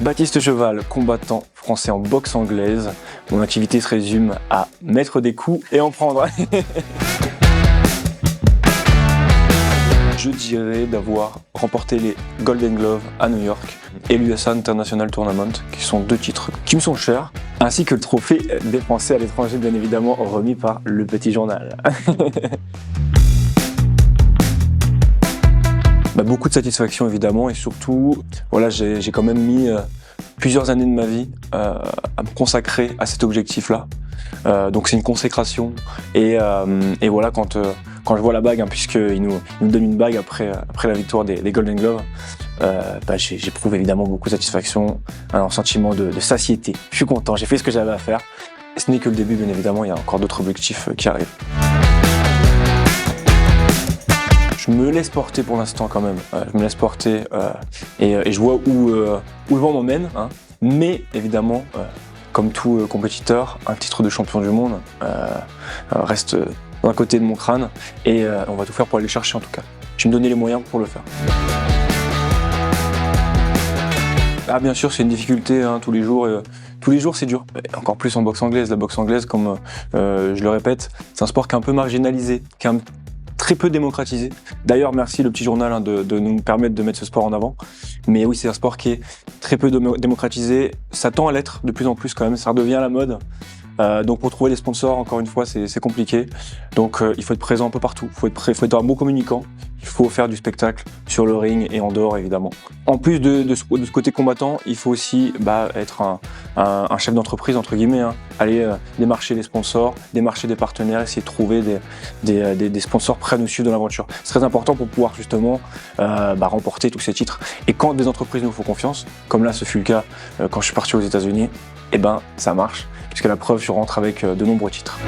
Baptiste Cheval, combattant français en boxe anglaise. Mon activité se résume à mettre des coups et en prendre. Je dirais d'avoir remporté les Golden Gloves à New York et l'USA International Tournament, qui sont 2 titres qui me sont chers, ainsi que le trophée des Français à l'étranger, bien évidemment, remis par Le Petit Journal. Beaucoup de satisfaction évidemment, et surtout, voilà, j'ai quand même mis plusieurs années de ma vie à me consacrer à cet objectif-là. Donc c'est une consécration, et voilà, quand je vois la bague, hein, puisqu'il nous donne une bague après la victoire des Golden Gloves, j'éprouve évidemment beaucoup de satisfaction, un sentiment de satiété. Je suis content, j'ai fait ce que j'avais à faire. Et ce n'est que le début, bien évidemment, il y a encore d'autres objectifs qui arrivent. Je me laisse porter pour l'instant quand même, je me laisse porter et je vois où le vent m'emmène, hein. Mais évidemment, comme tout compétiteur, un titre de champion du monde reste d'un côté de mon crâne, et on va tout faire pour aller le chercher en tout cas. Je vais me donner les moyens pour le faire. Ah, bien sûr, c'est une difficulté, hein, tous les jours c'est dur. Et encore plus en boxe anglaise. La boxe anglaise, comme je le répète, c'est un sport qui est un peu marginalisé, qui est très peu démocratisé. D'ailleurs, merci Le Petit Journal, hein, de nous permettre de mettre ce sport en avant. Mais oui, c'est un sport qui est très peu démocratisé. Ça tend à l'être de plus en plus quand même, ça redevient à la mode. Donc pour trouver des sponsors, encore une fois, c'est compliqué. Donc il faut être présent un peu partout, il faut être un bon communicant, il faut faire du spectacle sur le ring et en dehors évidemment. En plus de ce côté combattant, il faut aussi être un chef d'entreprise entre guillemets, hein. Aller démarcher des sponsors, démarcher des partenaires, essayer de trouver des sponsors prêts à nous suivre dans l'aventure. C'est très important pour pouvoir justement remporter tous ces titres. Et quand des entreprises nous font confiance, comme là ce fut le cas quand je suis parti aux États-Unis, ça marche. Puisque la preuve, je rentre avec de nombreux titres.